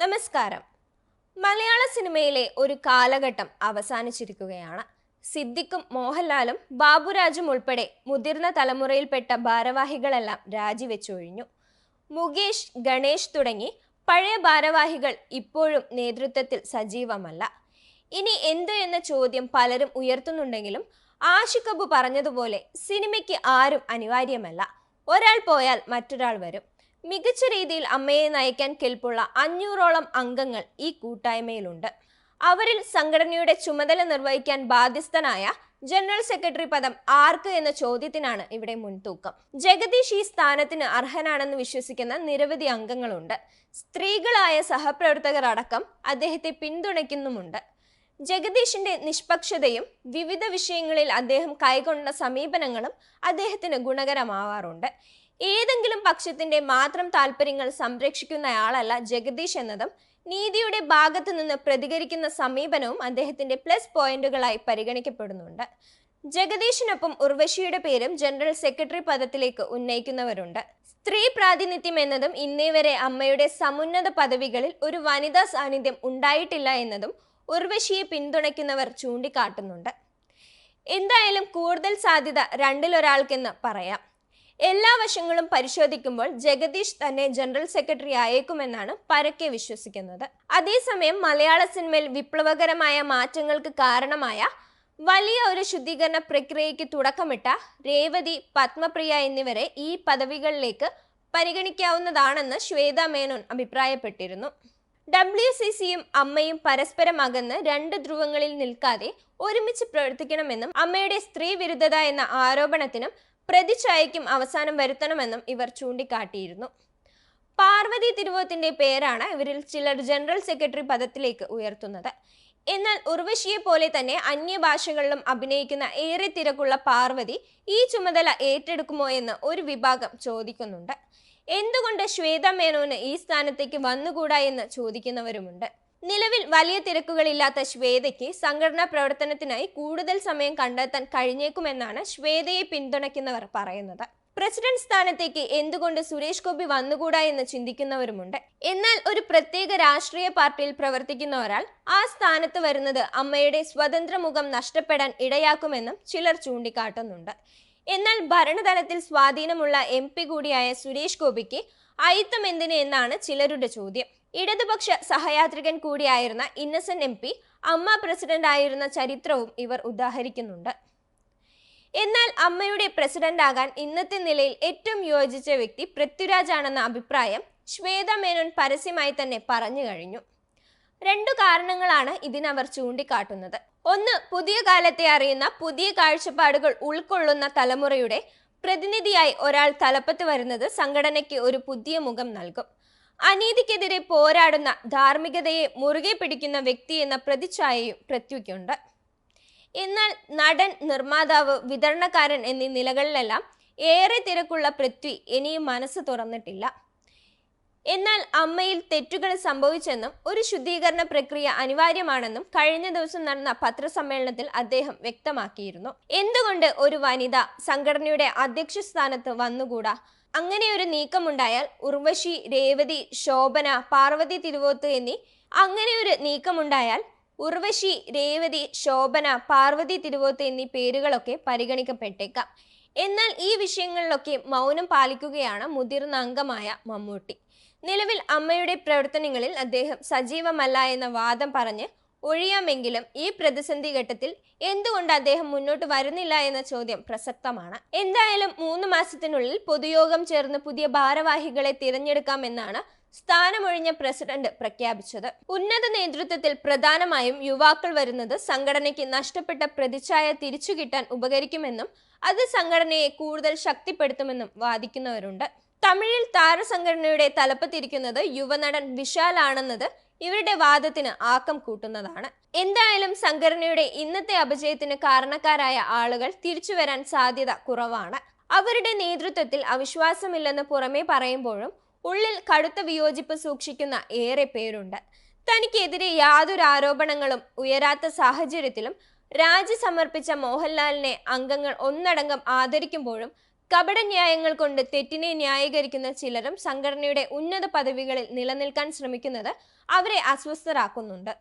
നമസ്കാരം. മലയാള സിനിമയിലെ ഒരു കാലഘട്ടം അവസാനിച്ചിരിക്കുകയാണ്. സിദ്ദിഖും മോഹൻലാലും ബാബുരാജും ഉൾപ്പെടെ മുതിർന്ന തലമുറയിൽപ്പെട്ട ഭാരവാഹികളെല്ലാം രാജിവെച്ചൊഴിഞ്ഞു. മുകേഷ്, ഗണേഷ് തുടങ്ങി പഴയ ഭാരവാഹികൾ ഇപ്പോഴും നേതൃത്വത്തിൽ സജീവമല്ല. ഇനി എന്ത് എന്ന ചോദ്യം പലരും ഉയർത്തുന്നുണ്ടെങ്കിലും ആഷിഖ് അബു പറഞ്ഞതുപോലെ സിനിമയ്ക്ക് ആരും അനിവാര്യമല്ല. ഒരാൾ പോയാൽ മറ്റൊരാൾ വരും. മികച്ച രീതിയിൽ അമ്മയെ നയിക്കാൻ കെൽപ്പുള്ള 500ഓളം അംഗങ്ങൾ ഈ കൂട്ടായ്മയിലുണ്ട്. അവരിൽ സംഘടനയുടെ ചുമതല നിർവഹിക്കാൻ ബാധ്യസ്ഥനായ ജനറൽ സെക്രട്ടറി പദം ആർക്ക് എന്ന ചോദ്യത്തിനാണ് ഇവിടെ മുൻതൂക്കം. ജഗദീഷ് ഈ സ്ഥാനത്തിന് അർഹനാണെന്ന് വിശ്വസിക്കുന്ന നിരവധി അംഗങ്ങളുണ്ട്. സ്ത്രീകളായ സഹപ്രവർത്തകർ അടക്കം അദ്ദേഹത്തെ പിന്തുണയ്ക്കുന്നുമുണ്ട്. ജഗദീഷിന്റെ നിഷ്പക്ഷതയും വിവിധ വിഷയങ്ങളിൽ അദ്ദേഹം കൈക്കൊണ്ട സമീപനങ്ങളും അദ്ദേഹത്തിന് ഗുണകരമാവാറുണ്ട്. ഏതെങ്കിലും പക്ഷത്തിന്റെ മാത്രം താല്പര്യങ്ങൾ സംരക്ഷിക്കുന്നയാളല്ല ജഗദീഷ് എന്നതും നീതിയുടെ ഭാഗത്തു നിന്ന് പ്രതികരിക്കുന്ന സമീപനവും അദ്ദേഹത്തിന്റെ പ്ലസ് പോയിന്റുകളായി പരിഗണിക്കപ്പെടുന്നുണ്ട്. ജഗദീഷിനൊപ്പം ഉർവശിയുടെ പേരും ജനറൽ സെക്രട്ടറി പദത്തിലേക്ക് ഉന്നയിക്കുന്നവരുണ്ട്. സ്ത്രീ പ്രാതിനിധ്യം എന്നതും ഇന്നേ വരെ അമ്മയുടെ സമുന്നത പദവികളിൽ ഒരു വനിതാ സാന്നിധ്യം ഉണ്ടായിട്ടില്ല എന്നതും ഉർവശിയെ പിന്തുണയ്ക്കുന്നവർ ചൂണ്ടിക്കാട്ടുന്നുണ്ട്. എന്തായാലും കൂടുതൽ സാധ്യത രണ്ടിലൊരാൾക്കെന്ന് പറയാം. എല്ലാ വശങ്ങളും പരിശോധിക്കുമ്പോൾ ജഗദീഷ് തന്നെ ജനറൽ സെക്രട്ടറി ആയേക്കുമെന്നാണ് പരക്കെ വിശ്വസിക്കുന്നത്. അതേസമയം മലയാള സിനിമയിൽ വിപ്ലവകരമായ മാറ്റങ്ങൾക്ക് കാരണമായ വലിയ ഒരു ശുദ്ധീകരണ പ്രക്രിയയ്ക്ക് തുടക്കമിട്ട രേവതി, പത്മപ്രിയ എന്നിവരെ ഈ പദവികളിലേക്ക് പരിഗണിക്കാവുന്നതാണെന്ന് ശ്വേത മേനോൻ അഭിപ്രായപ്പെട്ടിരുന്നു. WCCയും അമ്മയും പരസ്പരം അകന്ന് രണ്ട് ധ്രുവങ്ങളിൽ നിൽക്കാതെ ഒരുമിച്ച് പ്രവർത്തിക്കണമെന്നും അമ്മയുടെ സ്ത്രീ വിരുദ്ധത എന്ന ആരോപണത്തിനും പ്രതിച്ഛായയ്ക്കും അവസാനം വരുത്തണമെന്നും ഇവർ ചൂണ്ടിക്കാട്ടിയിരുന്നു. പാർവതി തിരുവോത്തിന്റെ പേരാണ് ഇവരിൽ ചിലർ ജനറൽ സെക്രട്ടറി പദത്തിലേക്ക് ഉയർത്തുന്നത്. എന്നാൽ ഉർവശിയെ പോലെ തന്നെ അന്യഭാഷകളിലും അഭിനയിക്കുന്ന ഏറെ തിരക്കുള്ള പാർവതി ഈ ചുമതല ഏറ്റെടുക്കുമോ എന്ന് ഒരു വിഭാഗം ചോദിക്കുന്നുണ്ട്. എന്തുകൊണ്ട് ശ്വേത മേനോന് ഈ സ്ഥാനത്തേക്ക് വന്നുകൂടാ എന്ന് ചോദിക്കുന്നവരുമുണ്ട്. നിലവിൽ വലിയ തിരക്കുകളില്ലാത്ത ശ്വേതയ്ക്ക് സംഘടനാ പ്രവർത്തനത്തിനായി കൂടുതൽ സമയം കണ്ടെത്താൻ കഴിഞ്ഞേക്കുമെന്നാണ് ശ്വേതയെ പിന്തുണയ്ക്കുന്നവർ പറയുന്നത്. പ്രസിഡന്റ് സ്ഥാനത്തേക്ക് എന്തുകൊണ്ട് സുരേഷ് ഗോപി വന്നുകൂടാ എന്ന് ചിന്തിക്കുന്നവരുമുണ്ട്. എന്നാൽ ഒരു പ്രത്യേക രാഷ്ട്രീയ പാർട്ടിയിൽ പ്രവർത്തിക്കുന്ന ഒരാൾ ആ സ്ഥാനത്ത് വരുന്നത് അമ്മയുടെ സ്വതന്ത്ര മുഖം നഷ്ടപ്പെടാൻ ഇടയാക്കുമെന്നും ചിലർ ചൂണ്ടിക്കാട്ടുന്നുണ്ട്. എന്നാൽ ഭരണതലത്തിൽ സ്വാധീനമുള്ള MP കൂടിയായ സുരേഷ് ഗോപിക്ക് അയിത്തം എന്തിന് എന്നാണ് ചിലരുടെ ചോദ്യം. ഇടതുപക്ഷ സഹയാത്രികൻ കൂടിയായിരുന്ന ഇന്നസെന്റ് MP അമ്മ പ്രസിഡന്റ് ആയിരുന്ന ചരിത്രവും ഇവർ ഉദാഹരിക്കുന്നുണ്ട്. എന്നാൽ അമ്മയുടെ പ്രസിഡന്റ് ആകാൻ ഇന്നത്തെ നിലയിൽ ഏറ്റവും യോജിച്ച വ്യക്തി പൃഥ്വിരാജ് ആണെന്ന അഭിപ്രായം ശ്വേത മേനോൻ പരസ്യമായി തന്നെ പറഞ്ഞു കഴിഞ്ഞു. രണ്ടു കാരണങ്ങളാണ് ഇതിനവർ ചൂണ്ടിക്കാട്ടുന്നത്. ഒന്ന്, പുതിയ കാലത്തെ അറിയുന്ന പുതിയ കാഴ്ചപ്പാടുകൾ ഉൾക്കൊള്ളുന്ന തലമുറയുടെ പ്രതിനിധിയായി ഒരാൾ തലപ്പത്ത് വരുന്നത് സംഘടനയ്ക്ക് ഒരു പുതിയ മുഖം നൽകും. അനീതിക്കെതിരെ പോരാടുന്ന, ധാർമ്മികതയെ മുറുകെ പിടിക്കുന്ന വ്യക്തി എന്ന പ്രതിച്ഛായയും പൃഥ്വിക്കുണ്ട്. എന്നാൽ നടൻ, നിർമ്മാതാവ്, വിതരണക്കാരൻ എന്നീ നിലകളിലെല്ലാം ഏറെ തിരക്കുള്ള പൃഥ്വി ഇനിയും മനസ്സ് തുറന്നിട്ടില്ല. എന്നാൽ അമ്മയിൽ തെറ്റുകൾ സംഭവിച്ചെന്നും ഒരു ശുദ്ധീകരണ പ്രക്രിയ അനിവാര്യമാണെന്നും കഴിഞ്ഞ ദിവസം നടന്ന പത്രസമ്മേളനത്തിൽ അദ്ദേഹം വ്യക്തമാക്കിയിരുന്നു. എന്തുകൊണ്ട് ഒരു വനിത സംഘടനയുടെ അധ്യക്ഷ സ്ഥാനത്ത് വന്നുകൂടാ? അങ്ങനെയൊരു നീക്കമുണ്ടായാൽ ഉർവശി, രേവതി, ശോഭന, പാർവതി തിരുവോത്ത് എന്നീ അങ്ങനെയൊരു നീക്കമുണ്ടായാൽ ഉർവശി, രേവതി, ശോഭന, പാർവതി തിരുവോത്ത് എന്നീ പേരുകളൊക്കെ പരിഗണിക്കപ്പെട്ടേക്കാം. എന്നാൽ ഈ വിഷയങ്ങളിലൊക്കെ മൗനം പാലിക്കുകയാണ് മുതിർന്ന അംഗമായ മമ്മൂട്ടി. നിലവിൽ അമ്മയുടെ പ്രവർത്തനങ്ങളിൽ അദ്ദേഹം സജീവമല്ല എന്ന വാദം പറഞ്ഞ് ഒഴിയാമെങ്കിലും ഈ പ്രതിസന്ധി ഘട്ടത്തിൽ എന്തുകൊണ്ട് അദ്ദേഹം മുന്നോട്ട് വരുന്നില്ല എന്ന ചോദ്യം പ്രസക്തമാണ്. എന്തായാലും 3 മാസത്തിനുള്ളിൽ പൊതുയോഗം ചേർന്ന് പുതിയ ഭാരവാഹികളെ തിരഞ്ഞെടുക്കാമെന്നാണ് സ്ഥാനമൊഴിഞ്ഞ പ്രസിഡന്റ് പ്രഖ്യാപിച്ചത്. ഉന്നത നേതൃത്വത്തിൽ പ്രധാനമായും യുവാക്കൾ വരുന്നത് സംഘടനയ്ക്ക് നഷ്ടപ്പെട്ട പ്രതിച്ഛായ തിരിച്ചു കിട്ടാൻ ഉപകരിക്കുമെന്നും അത് സംഘടനയെ കൂടുതൽ ശക്തിപ്പെടുത്തുമെന്നും വാദിക്കുന്നവരുണ്ട്. തമിഴിൽ താരസംഘടനയുടെ തലപ്പത്തിരിക്കുന്നത് യുവനടൻ വിശാൽ ആണെന്നത് ഇവരുടെ വാദത്തിന് ആക്കം കൂട്ടുന്നതാണ്. എന്തായാലും സംഘടനയുടെ ഇന്നത്തെ അപജയത്തിന് കാരണക്കാരായ ആളുകൾ തിരിച്ചു വരാൻ സാധ്യത കുറവാണ്. അവരുടെ നേതൃത്വത്തിൽ അവിശ്വാസമില്ലെന്ന് പുറമേ പറയുമ്പോഴും ഉള്ളിൽ കടുത്ത വിയോജിപ്പ് സൂക്ഷിക്കുന്ന ഏറെ പേരുണ്ട്. തനിക്കെതിരെ യാതൊരു ആരോപണങ്ങളും ഉയരാത്ത സാഹചര്യത്തിലും രാജി സമർപ്പിച്ച മോഹൻലാലിനെ അംഗങ്ങൾ ഒന്നടങ്കം ആദരിക്കുമ്പോഴും കപട ന്യായങ്ങൾ കൊണ്ട് തെറ്റിനെ ന്യായീകരിക്കുന്ന ചിലരും സംഘടനയുടെ ഉന്നത പദവികളിൽ നിലനിൽക്കാൻ ശ്രമിക്കുന്നത് അവരെ അസ്വസ്ഥരാക്കുന്നുണ്ട്.